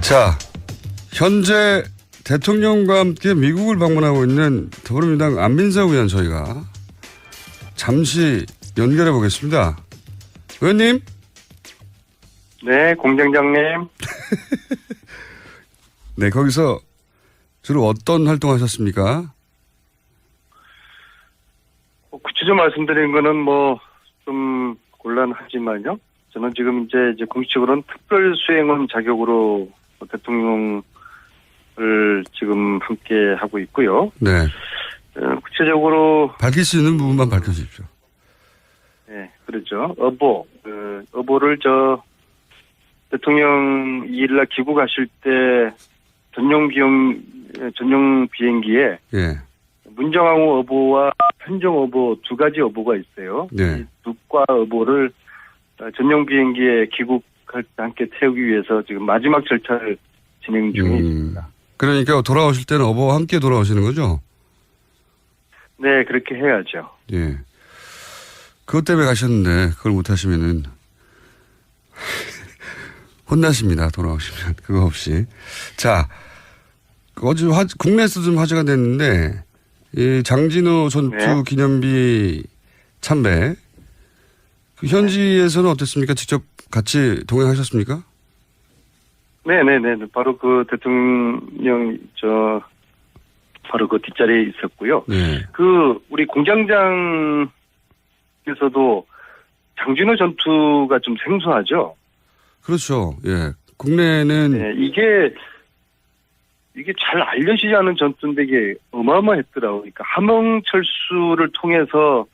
자, 현재 대통령과 함께 미국을 방문하고 있는 더불어민주당 안민석 의원 저희가 잠시 연결해 보겠습니다. 의원님. 네, 공장장님. 네, 거기서 주로 어떤 활동하셨습니까? 구체적으로 말씀드린 거는 좀 곤란하지만요. 저는 지금 이제 공식적으로는 특별 수행원 자격으로 대통령을 지금 함께 하고 있고요. 네. 구체적으로 밝힐 수 있는 부분만 밝혀주십시오. 네, 그렇죠. 어보를 대통령 2일날 귀국하실 때 전용 비행기에 예. 문정왕후 어보와 현종 어보 두 가지 어보가 있어요. 네. 이 두과 어보를 전용 비행기에 귀국할 때 함께 태우기 위해서 지금 마지막 절차를 진행 중에 있습니다. 그러니까 돌아오실 때는 어버와 함께 돌아오시는 거죠? 네, 그렇게 해야죠. 예. 그것 때문에 가셨는데 그걸 못 하시면은 혼나십니다. 돌아오시면. 그거 없이. 자, 어제 국내에서 좀 화제가 됐는데 이 장진호 전투 네. 기념비 참배 그 현지에서는 어땠습니까? 직접 같이 동행하셨습니까? 네네네. 바로 그 대통령 바로 그 뒷자리에 있었고요. 네. 우리 공장장께서도 장진호 전투가 좀 생소하죠. 그렇죠. 예. 국내는 네, 이게 잘 알려지지 않은 전투인데 이게 어마어마했더라고요. 그러니까 함흥철수를 통해서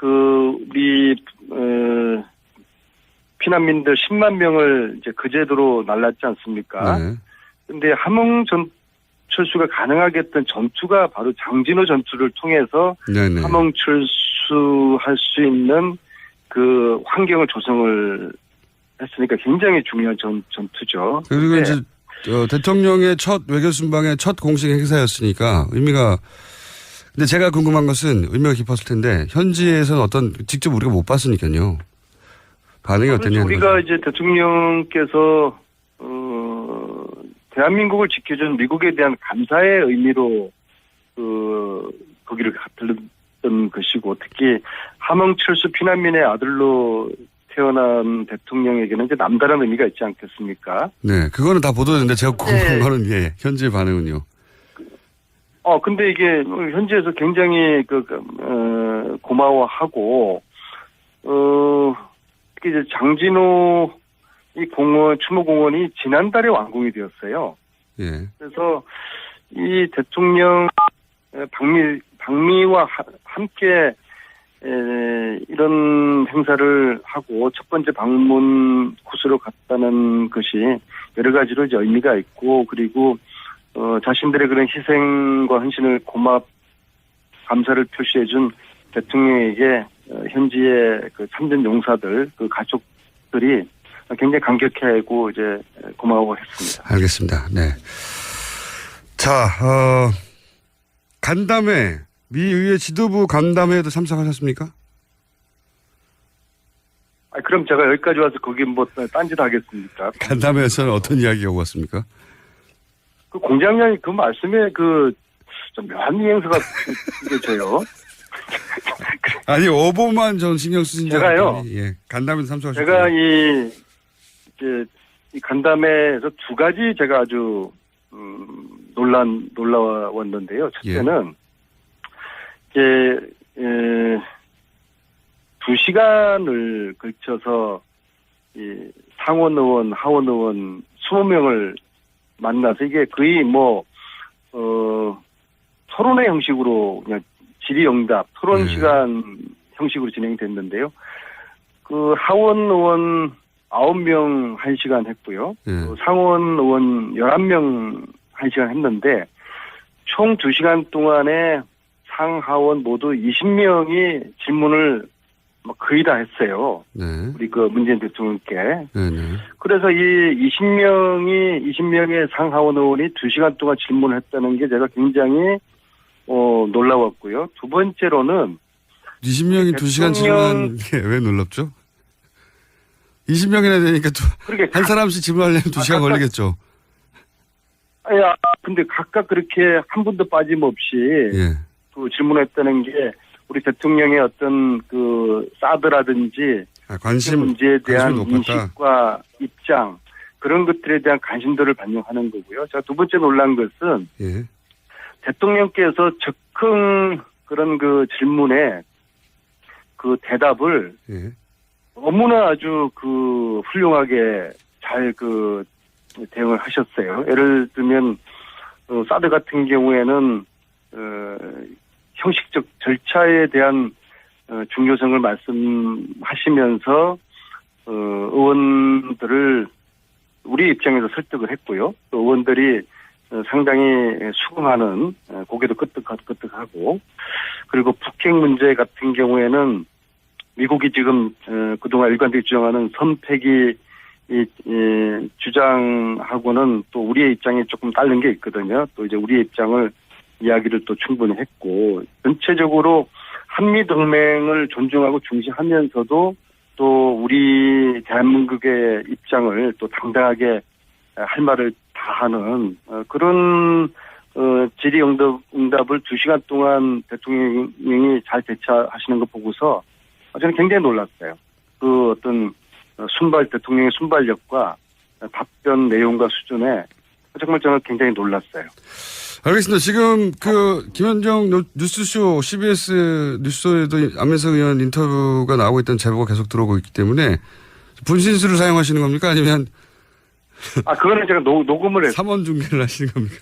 우리 피난민들 10만 명을 이제 그제도로 날랐지 않습니까? 네. 근데 함흥철수가 가능하게 했던 전투가 바로 장진호 전투를 통해서 네네. 함흥철수할 수 있는 그 환경을 조성을 했으니까 굉장히 중요한 전투죠. 그리고 이제 대통령의 첫 외교 순방의 첫 공식 행사였으니까 의미가. 근데 제가 궁금한 것은 의미가 깊었을 텐데 현지에서는 직접 우리가 못 봤으니까요. 반응이 어땠냐는 우리가 거죠. 이제 대통령께서 대한민국을 지켜준 미국에 대한 감사의 의미로 거기를 들렀던 것이고 특히 함흥철수 피난민의 아들로 태어난 대통령에게는 이제 남다른 의미가 있지 않겠습니까? 네, 그거는 다 보도됐는데 제가 궁금한 네. 거는 현지의 반응은요. 근데 이게 현지에서 굉장히 고마워하고 특히 이제 장진호 이 추모공원이 지난달에 완공이 되었어요. 예. 그래서 이 대통령 방미와 함께 이런 행사를 하고 첫 번째 방문 코스로 갔다는 것이 여러 가지로 이제 의미가 있고 그리고 자신들의 그런 희생과 헌신을 감사를 표시해준 대통령에게 현지의 그 참전 용사들, 그 가족들이 굉장히 감격해하고 이제 고마워했습니다. 알겠습니다. 네. 자, 간담회, 미 의회 지도부 간담회에도 참석하셨습니까? 그럼 제가 여기까지 와서 거기 딴짓 하겠습니까? 간담회에서는 어떤 이야기가 오갔습니까? 그 공장장이 그 말씀에 좀 묘한 이행사가 느껴져요. 아니, 어보만 전 신경 쓰신 줄 제가요. 예. 간담회 참석하셨어요. 제가 이 간담회에서 두 가지 제가 아주 놀라웠는데요. 첫째는 이제 2시간을 걸쳐서 이 상원 의원, 하원 의원 20명을 만나서 이게 거의 토론회 형식으로 그냥 질의응답 토론 시간 형식으로 진행됐는데요. 그 하원 의원 9명 1시간 했고요. 상원 의원 11명 1시간 했는데 총 2시간 동안에 상하원 모두 20명이 질문을 거의 다 했어요. 네. 우리 문재인 대통령께. 네네. 그래서 이 20명의 상하원 의원이 2시간 동안 질문을 했다는 게 제가 굉장히 놀라웠고요. 두 번째로는 20명이 2시간 질문한 게 왜 놀랍죠? 20명이나 되니까 한 사람씩 질문하려면 2시간 걸리겠죠. 근데 각각 그렇게 한 분도 빠짐없이 예. 그 질문했다는 게 우리 대통령의 어떤 그 사드라든지 관심 문제에 대한 관심이 높았다. 인식과 입장 그런 것들에 대한 관심도를 반영하는 거고요. 제가 두 번째 놀란 것은 예. 대통령께서 즉흥 그런 그 질문에 그 대답을 예. 너무나 아주 그 훌륭하게 잘 그 대응을 하셨어요. 예를 들면 사드 같은 경우에는 형식적 절차에 대한 중요성을 말씀하시면서 의원들을 우리 입장에서 설득을 했고요. 또 의원들이 상당히 수긍하는 고개도 끄덕끄덕하고 그리고 북핵 문제 같은 경우에는 미국이 지금 그동안 일관되게 주장하는 선패기 주장하고는 또 우리의 입장이 조금 다른 게 있거든요. 또 이제 우리의 입장을 이야기를 또 충분히 했고 전체적으로 한미 동맹을 존중하고 중시하면서도 또 우리 대한민국의 입장을 또 당당하게 할 말을 다하는 그런 질의응답을 2시간 동안 대통령이 잘 대처하시는 거 보고서 저는 굉장히 놀랐어요. 그 어떤 대통령의 순발력과 답변 내용과 수준에 정말 저는 굉장히 놀랐어요. 알겠습니다. 지금 김현정 뉴스쇼 CBS 뉴스쇼에도 안민석 의원 인터뷰가 나오고 있다는 제보가 계속 들어오고 있기 때문에 분신술을 사용하시는 겁니까? 아니면 그거는 제가 녹음을 했어요. 3원 중계를 하시는 겁니까?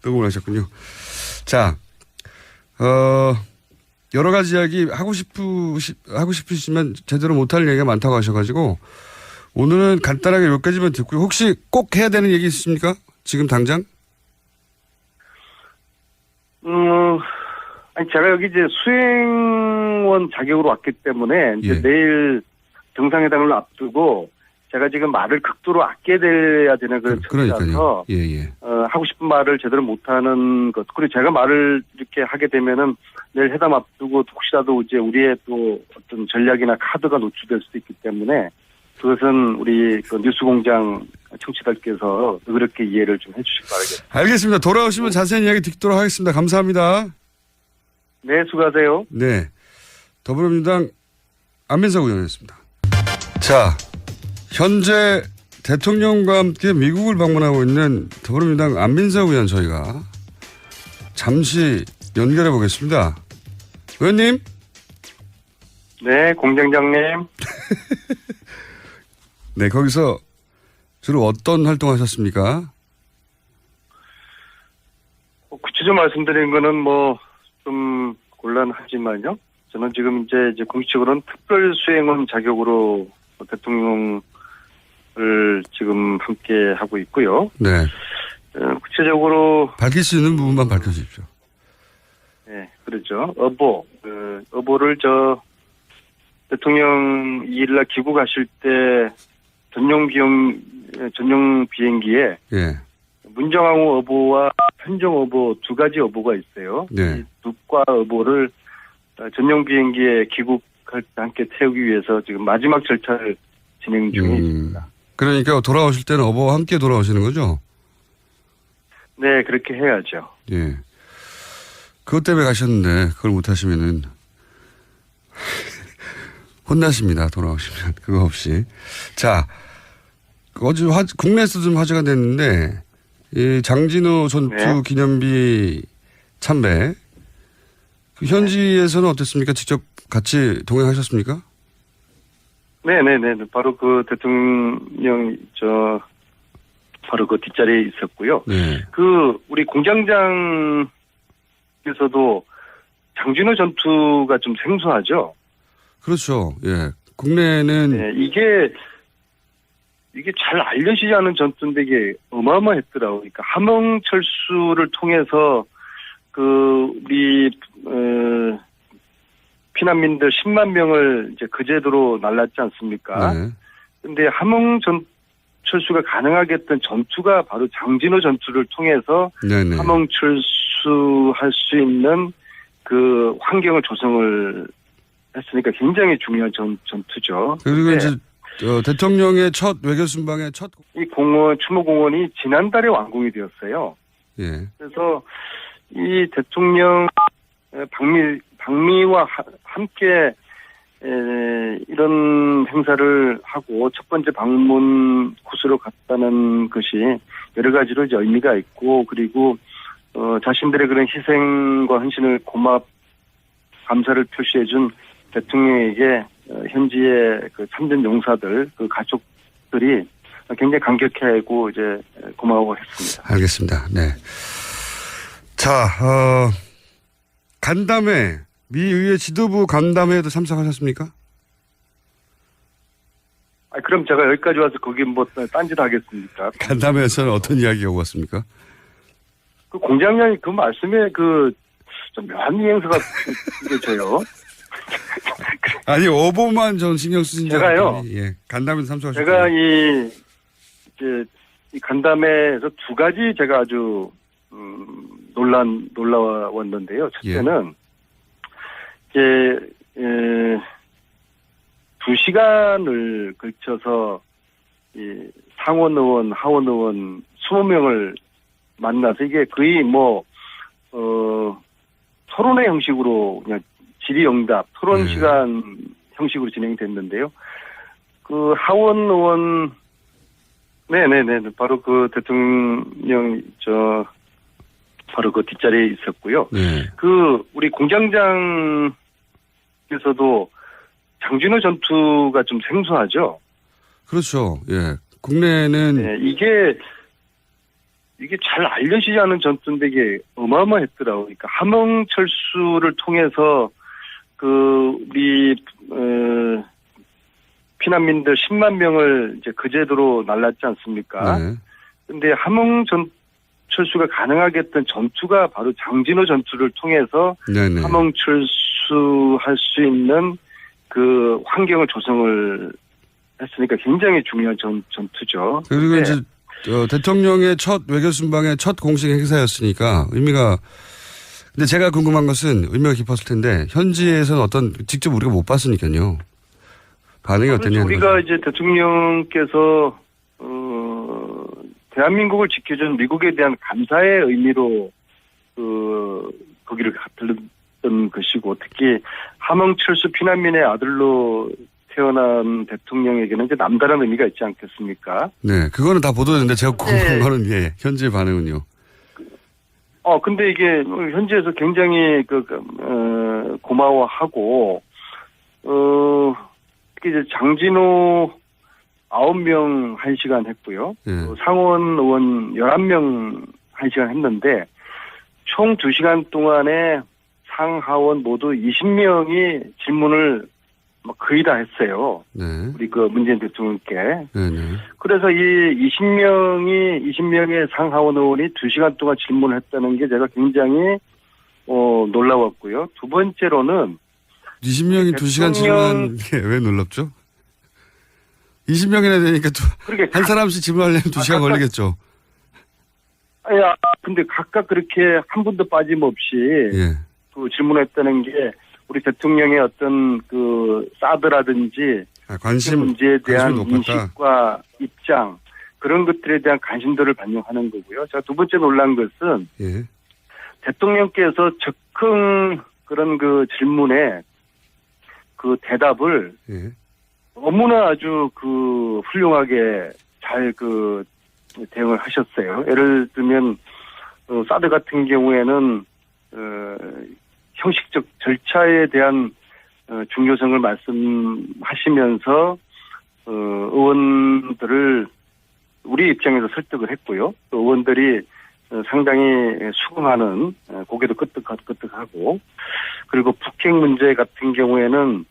녹음을 하셨군요. 자, 여러 가지 이야기 하고 싶으시면 제대로 못할 얘기가 많다고 하셔가지고 오늘은 간단하게 몇 가지만 듣고요. 혹시 꼭 해야 되는 얘기 있으십니까? 지금 당장? 제가 여기 이제 수행원 자격으로 왔기 때문에 이제 내일 정상회담을 앞두고 제가 지금 말을 극도로 아껴야 되는 그런 그러니까요. 예. 하고 싶은 말을 제대로 못하는 것. 그리고 제가 말을 이렇게 하게 되면은 내일 회담 앞두고 혹시라도 이제 우리의 또 어떤 전략이나 카드가 노출될 수도 있기 때문에 그것은 우리 그 뉴스공장 청취자들께서 그렇게 이해를 좀 해주시기 바라겠습니다. 알겠습니다. 돌아오시면 자세한 이야기 듣도록 하겠습니다. 감사합니다. 네, 수고하세요. 네. 더불어민주당 안민석 의원이었습니다. 자, 현재 대통령과 함께 미국을 방문하고 있는 더불어민주당 안민석 의원 저희가 잠시 연결해 보겠습니다. 의원님. 네, 공장장님. 네, 거기서 주로 어떤 활동하셨습니까? 구체적으로 말씀드린 거는 뭐 좀 곤란하지만요. 저는 지금 이제 공식적으로는 특별 수행원 자격으로 대통령을 지금 함께 하고 있고요. 네. 구체적으로 밝힐 수 있는 부분만 밝혀주십시오. 네, 그렇죠. 어보를 대통령 2일날 귀국하실 때 전용 비행기에 예. 문정왕후 어보와 현종 어보 두 가지 어보가 있어요. 네. 이 두과 어보를 전용 비행기에 귀국할 때 함께 태우기 위해서 지금 마지막 절차를 진행 중에 있습니다. 그러니까 돌아오실 때는 어버와 함께 돌아오시는 거죠? 네, 그렇게 해야죠. 예. 그것 때문에 가셨는데 그걸 못 하시면은 혼나십니다. 돌아오시면 그거 없이. 자, 어제 국내에서 좀 화제가 됐는데 이 장진호 전투 네. 기념비 참배 그 현지에서는 어땠습니까? 직접 같이 동행하셨습니까? 네네네. 바로 그 대통령 바로 그 뒷자리에 있었고요. 네. 그 우리 공장장께서도 장진호 전투가 좀 생소하죠. 그렇죠. 예. 국내는 네, 이게 잘 알려지지 않은 전투인데 이게 어마어마했더라고요. 그러니까 함흥철수를 통해서 그 우리 피난민들 10만 명을 이제 그제도로 날랐지 않습니까? 네. 근데 함흥철수가 가능하게 했던 전투가 바로 장진호 전투를 통해서 네네. 함흥철수할 수 있는 그 환경을 조성을 했으니까 굉장히 중요한 전투죠. 그리고 이제 대통령의 첫 외교 순방의 첫 이 공원, 추모공원이 지난달에 완공이 되었어요. 예. 그래서 이 대통령 방미와 함께 이런 행사를 하고 첫 번째 방문 코스로 갔다는 것이 여러 가지로 이제 의미가 있고, 그리고 자신들의 그런 희생과 헌신을 감사를 표시해준 대통령에게 현지의 그 참전 용사들, 그 가족들이 굉장히 감격해하고 이제 고마워했습니다. 알겠습니다. 네. 자, 간담회, 미 의회 지도부 간담회에도 참석하셨습니까? 그럼 제가 여기까지 와서 거기 뭐 딴짓 하겠습니까? 간담회에서는 어떤 이야기가 오갔습니까? 그 공장장이 그 말씀에 좀 묘한 뉘앙스가 느껴져요. 아니, 오보만 전 신경 쓰신 줄 제가요. 알았더니, 예. 간담회 참석하셨어요. 제가 이 간담회에서 두 가지 제가 아주 놀라웠는데요. 첫째는 이제 2시간을 걸쳐서 이 상원 의원, 하원 의원 20명을 만나서 이게 거의 토론회 형식으로 그냥 질의응답, 토론 시간 형식으로 진행됐는데요. 그 하원 의원, 네네네, 바로 그 대통령 바로 그 뒷자리에 있었고요. 네. 우리 공장장께서도 장진호 전투가 좀 생소하죠. 그렇죠. 예. 국내는 네, 이게 잘 알려지지 않은 전투인데 이게 어마어마했더라고요. 그러니까 함흥철수를 통해서 우리 피난민들 10만 명을 이제 그제도로 날랐지 않습니까? 네. 근데 함흥철수가 가능하게 했던 전투가 바로 장진호 전투를 통해서 네네. 함흥철수할 수 있는 그 환경을 조성을 했으니까 굉장히 중요한 전투죠. 그리고 이제 대통령의 첫 외교 순방의 첫 공식 행사였으니까 의미가, 근데 제가 궁금한 것은 의미가 깊었을 텐데 현지에서는 직접 우리가 못 봤으니까요. 반응이 어땠냐는 우리가 거죠. 이제 대통령께서 대한민국을 지켜준 미국에 대한 감사의 의미로 거기를 들렀던 것이고, 특히 함흥철수 피난민의 아들로 태어난 대통령에게는 이제 남다른 의미가 있지 않겠습니까? 네, 그거는 다 보도됐는데 제가 궁금한 네. 거는 현지의 반응은요. 근데 이게 현지에서 굉장히 고마워하고 특히 이제 장진호 9명 1시간 했고요. 네. 상원 의원 11명 1시간 했는데 총 2시간 동안에 상하원 모두 20명이 질문을 거의 다 했어요. 네. 우리 문재인 대통령께. 네네. 그래서 이 20명의 상하원 의원이 2시간 동안 질문을 했다는 게 제가 굉장히 놀라웠고요. 두 번째로는 20명이 2시간 질문한 게 왜 놀랍죠? 20명이나 되니까 한 사람씩 질문하려면 2시간 걸리겠죠. 근데 각각 그렇게 한 분도 빠짐없이 예. 질문했다는 게 우리 대통령의 어떤 사드라든지 관심 문제에 대한 관심이 높았다. 인식과 입장, 그런 것들에 대한 관심도를 반영하는 거고요. 자, 두 번째 놀란 것은 예. 대통령께서 즉흥 그런 질문에 대답을 예. 너무나 아주 훌륭하게 잘 대응을 하셨어요. 예를 들면 사드 같은 경우에는 형식적 절차에 대한 중요성을 말씀하시면서 의원들을 우리 입장에서 설득을 했고요. 또 의원들이 상당히 수긍하는, 고개도 끄덕끄덕하고, 그리고 북핵 문제 같은 경우에는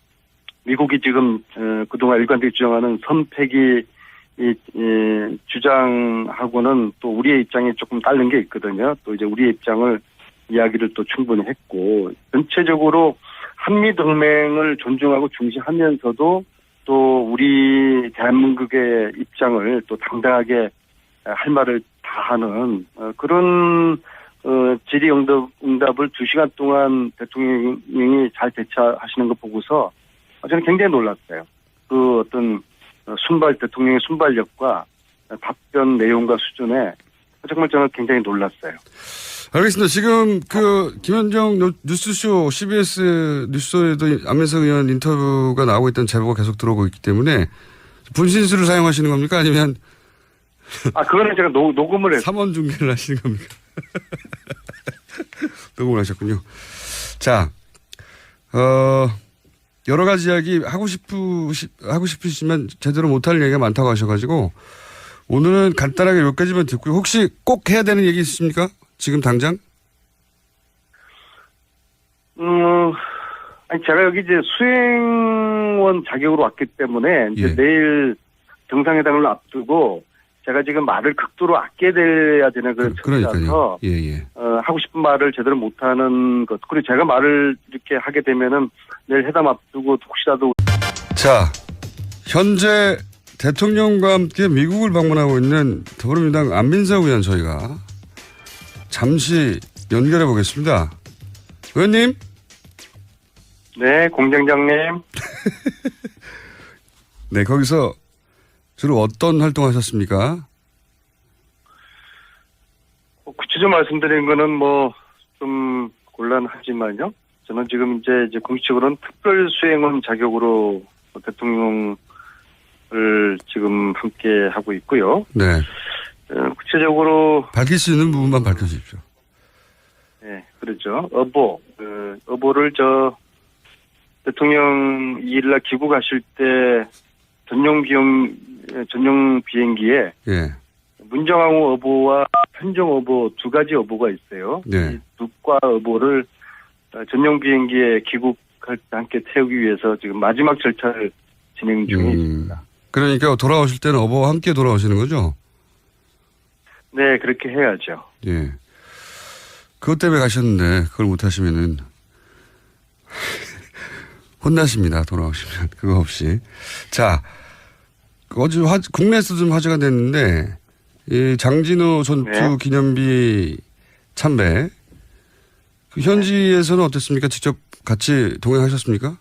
미국이 지금 그동안 일관되게 주장하는 선패기 주장하고는 또 우리의 입장이 조금 다른 게 있거든요. 또 이제 우리의 입장을 이야기를 또 충분히 했고, 전체적으로 한미동맹을 존중하고 중시하면서도 또 우리 대한민국의 입장을 또 당당하게 할 말을 다 하는 그런 질의응답을 2시간 동안 대통령이 잘 대처하시는 거 보고서 저는 굉장히 놀랐어요. 어떤 대통령의 순발력과 답변 내용과 수준에 정말 저는 굉장히 놀랐어요. 알겠습니다. 지금 김현정 뉴스쇼 CBS 뉴스쇼에도 안민석 의원 인터뷰가 나오고 있다는 제보가 계속 들어오고 있기 때문에 분신술을 사용하시는 겁니까? 아니면 그거는 제가 녹음을 했어요. 3원 중계를 하시는 겁니까? 녹음을 하셨군요. 자, 여러 가지 이야기 하고 싶으시면 제대로 못할 얘기가 많다고 하셔가지고 오늘은 간단하게 몇 가지만 듣고요. 혹시 꼭 해야 되는 얘기 있으십니까? 지금 당장? 제가 여기 이제 수행원 자격으로 왔기 때문에 이제 예. 내일 정상회담을 앞두고 제가 지금 말을 극도로 아껴야 되는 그런 그러니까요. 처지라서 예. 하고 싶은 말을 제대로 못하는 것. 그리고 제가 말을 이렇게 하게 되면은 내일 회담 앞두고 혹시라도. 자, 현재 대통령과 함께 미국을 방문하고 있는 더불어민주당 안민석 의원 저희가 잠시 연결해 보겠습니다. 의원님. 네, 공장장님. 네, 거기서 주로 어떤 활동하셨습니까? 구체적으로 말씀드린 거는 좀 곤란하지만요. 저는 지금 이제 공식적으로는 특별 수행원 자격으로 대통령을 지금 함께 하고 있고요. 네. 구체적으로 밝힐 수 있는 부분만 밝혀주십시오. 네, 그렇죠. 어보를 대통령 2일날 귀국하실 때 전용 비행기에 예. 문정왕후 어보와 현종 어보 두 가지 어보가 있어요. 네. 이 두과 어보를 전용 비행기에 귀국할 때 함께 태우기 위해서 지금 마지막 절차를 진행 중에 있습니다. 그러니까 돌아오실 때는 어버와 함께 돌아오시는 거죠? 네, 그렇게 해야죠. 예. 그것 때문에 가셨는데 그걸 못 하시면은 혼나십니다. 돌아오시면. 그거 없이. 자, 어제 국내에서 좀 화제가 됐는데 이 장진호 전투 네. 기념비 참배 그 현지에서는 어땠습니까? 직접 같이 동행하셨습니까?